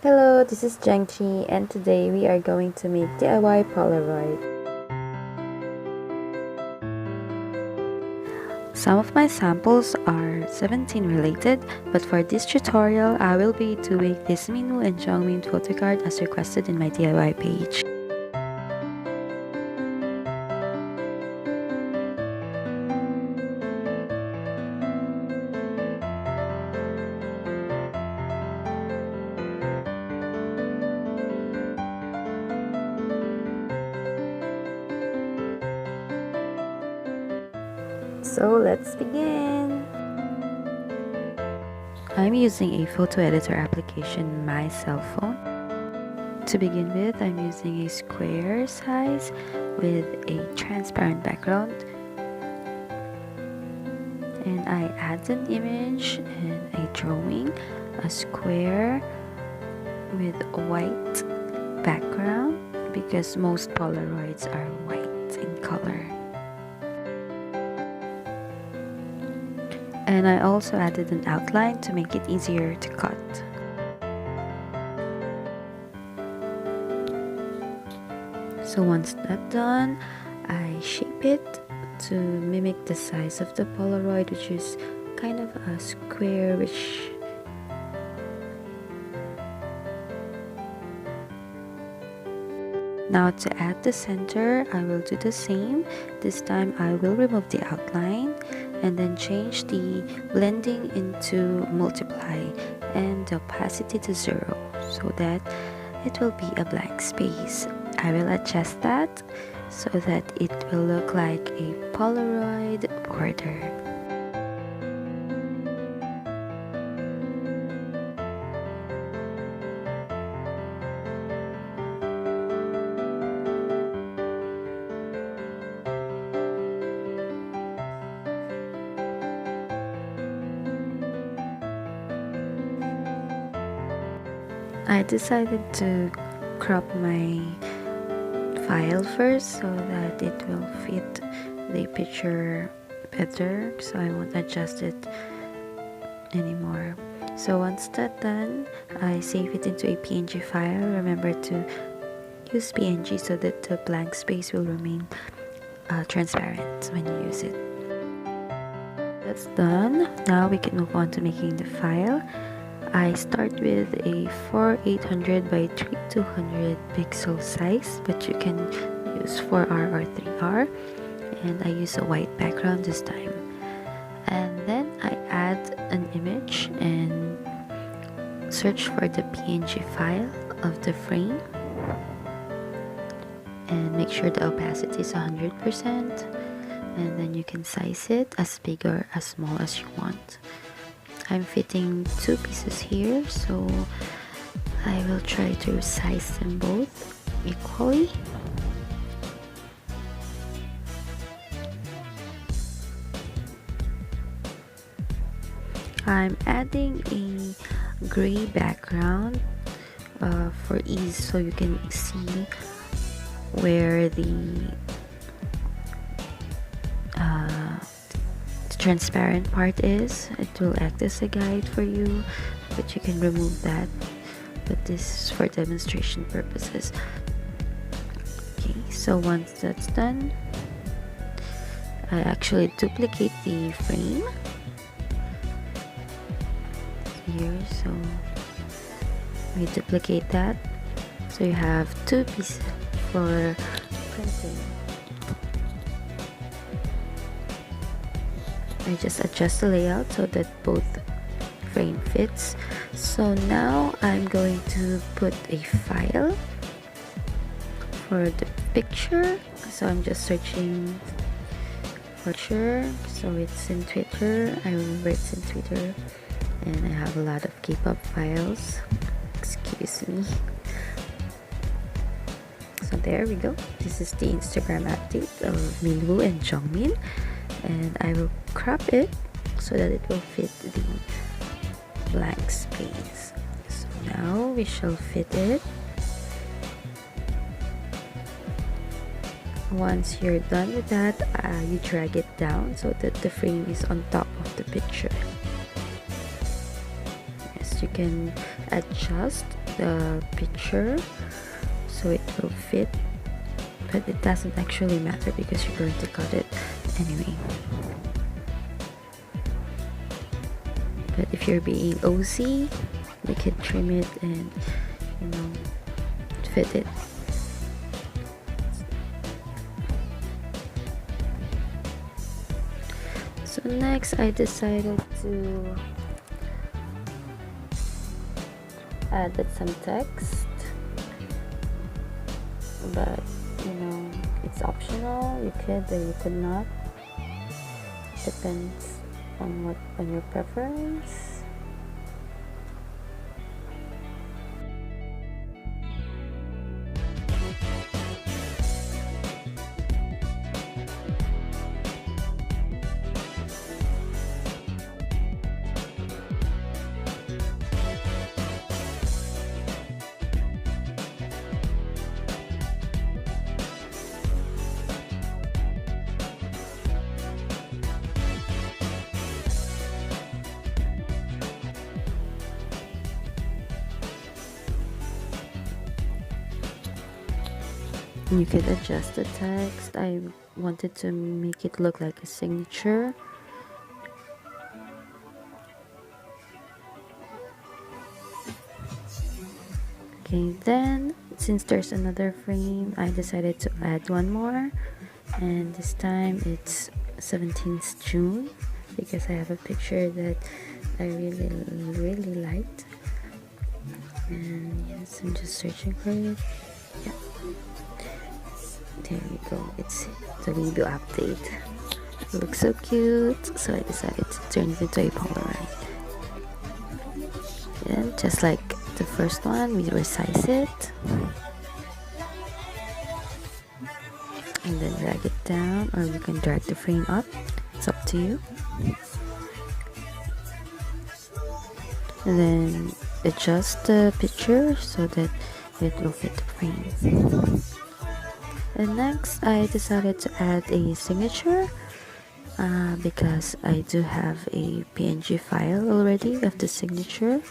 Hello, this is jhengchie and today we are going to make DIY Polaroid. Some of my samples are 17 related, but for this tutorial I will be doing this Minwoo and Jongmin photo card as requested in my DIY page. So let's begin! I'm using a photo editor application on my cell phone. To begin with, I'm using a square size with a transparent background. And I add an image and a drawing, a square with a white background because most Polaroids are white in color. And I also added an outline to make it easier to cut. So once that's done, I shape it to mimic the size of the Polaroid, which is kind of a square, which now to add the center, I will do the same. This time I will remove the outline and then change the blending into multiply and the opacity to 0 so that it will be a blank space. I will adjust that so that it will look like a Polaroid border. I decided to crop my file first so that it will fit the picture better, so I won't adjust it anymore. So once that's done, I save it into a PNG file. Remember to use PNG so that the blank space will remain transparent when you use it. That's done. Now we can move on to making the file. I start with a 4800 by 3200 pixel size, but you can use 4R or 3R, and I use a white background this time. And then I add an image and search for the PNG file of the frame and make sure the opacity is 100%, and then you can size it as big or as small as you want. I'm fitting 2 pieces here, so I will try to size them both equally. I'm adding a gray background for ease so you can see where the transparent part is. It will act as a guide for you, but you can remove that, but this is for demonstration purposes. Okay, so once that's done, I actually duplicate the frame here, so we duplicate that so you have 2 pieces for printing. I just adjust the layout so that both frame fits. So now I'm going to put a file for the picture. So I'm just searching for picture. So it's in Twitter. I remember it's in Twitter, and I have a lot of Kpop files. Excuse me. So there we go. This is the Instagram update of Minwoo and Jongmin, and I will crop it so that it will fit the blank space. So now we shall fit it. Once you're done with that, you drag it down so that the frame is on top of the picture. Yes, you can adjust the picture so it will fit, but it doesn't actually matter because you're going to cut it anyway. But if you're being OC, you can trim it and, you know, fit it. So next I decided to add some text, but you know, it's optional. You could or you could not, depends on your preference. You could adjust the text. I wanted to make it look like a signature. Okay, then since there's another frame, I decided to add one more, and this time it's 17th June because I have a picture that I really liked. And yes, I'm just searching for it. Yeah, there we go. It's the review update. It looks so cute, so I decided to turn it into a Polaroid. And just like the first one, we resize it and then drag it down, or we can drag the frame up. It's up to you. And then adjust the picture so that it will fit the frame. And next I decided to add a signature because I do have a PNG file already of the signature.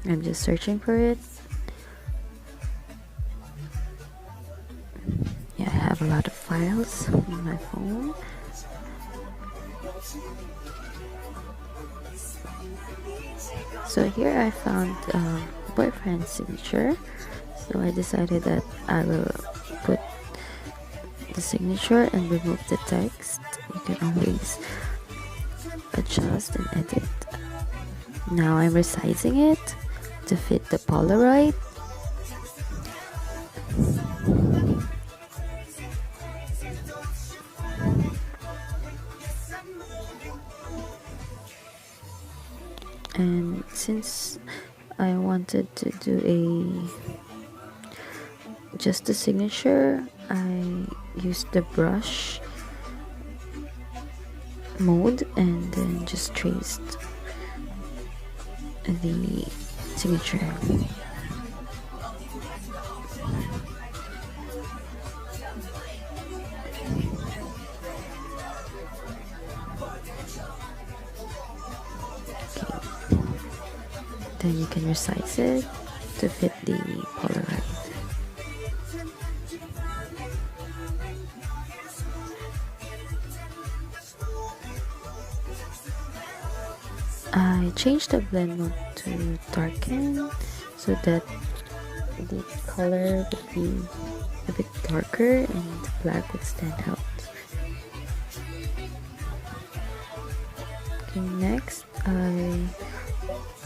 I'm just searching for it. Yeah, I have a lot of files on my phone. So here I found boyfriend's signature, so I decided that I will put the signature and remove the text. You can always adjust and edit. Now I'm resizing it to fit the Polaroid. And since I wanted to do just a signature, I used the brush mode and then just traced the signature. Then you can resize it to fit the Polaroid. I changed the blend mode to darken so that the color would be a bit darker and the black would stand out. Okay, next I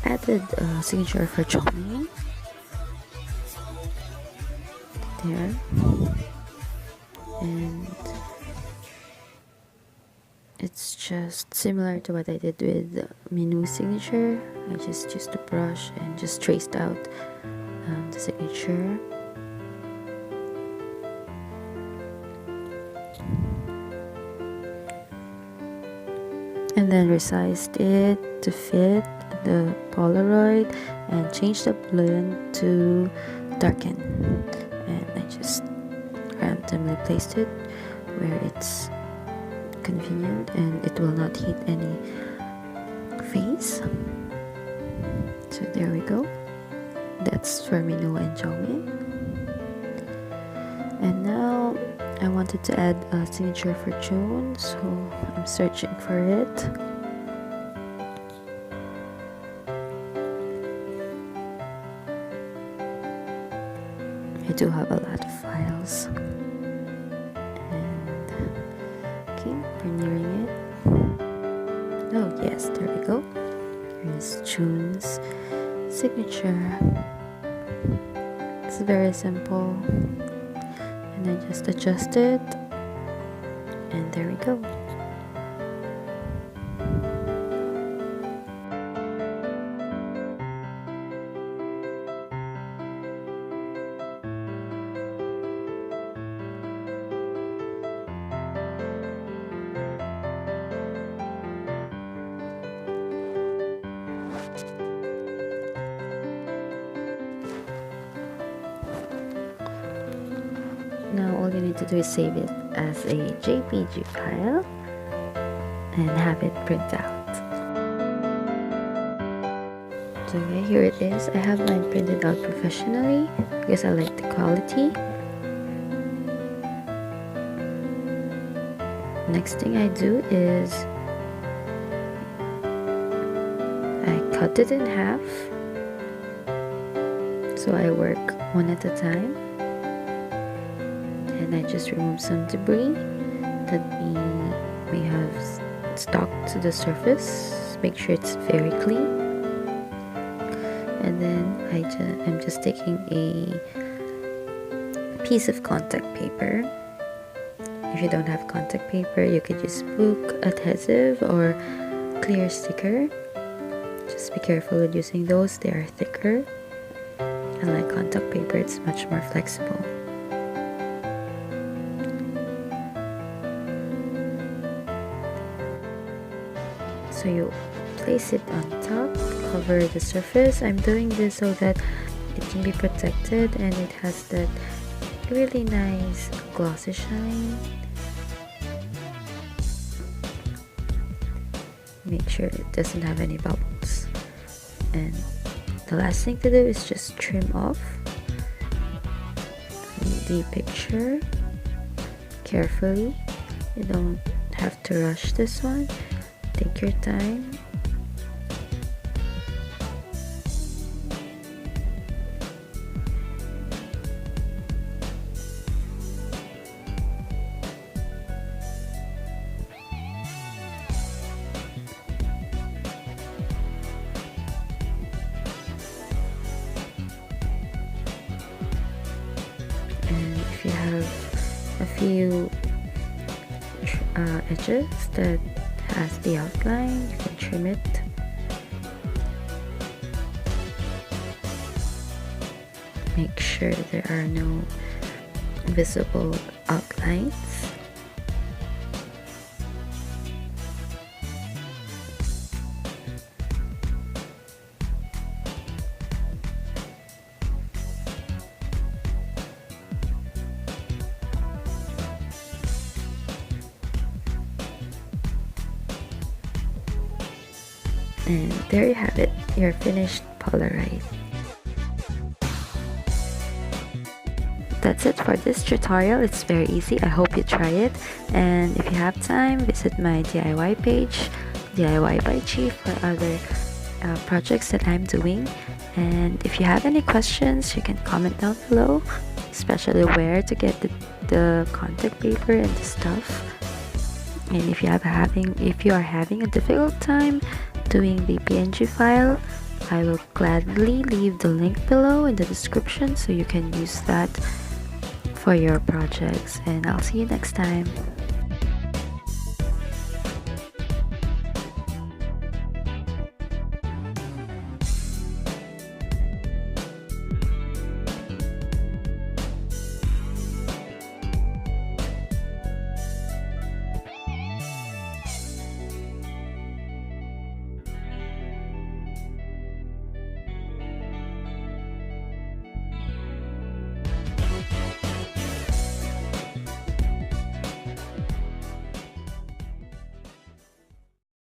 added a signature for Johnny there, and it's just similar to what I did with Minwoo signature. I just used the brush and just traced out the signature. And then resized it to fit the Polaroid and changed the blend to darken, and I just randomly placed it where it's convenient and it will not hit any face. So there we go. That's for Minwoo and jhengchie. And now I wanted to add a signature for June, so I'm searching for it. I do have a lot of files. And okay, we're nearing it. Oh yes, there we go. Here's June's signature. It's very simple. And I just adjust it. And there we go. Now all you need to do is save it as a JPG file and have it print out. So yeah, here it is. I have mine printed out professionally because I like the quality. Next thing I do is I cut it in half. So I work one at a time. And I just remove some debris that may have stuck to the surface. Make sure it's very clean. And then I'm just taking a piece of contact paper. If you don't have contact paper, you could use book adhesive or clear sticker. Just be careful with using those, they are thicker. Unlike contact paper, it's much more flexible. So you place it on top, cover the surface. I'm doing this so that it can be protected and it has that really nice glossy shine. Make sure it doesn't have any bubbles. And the last thing to do is just trim off the picture carefully. You don't have to rush this one. Take your time. And if you have a few edges that has the outline, you can trim it. Make sure there are no visible outlines. And there you have it, your finished Polaroid. That's it for this tutorial. It's very easy. I hope you try it. And if you have time, visit my DIY page, DIY by Chi, for other projects that I'm doing. And if you have any questions, you can comment down below, especially where to get the contact paper and the stuff. And if you are having a difficult time doing the PNG file, I will gladly leave the link below in the description so you can use that for your projects. And I'll see you next time.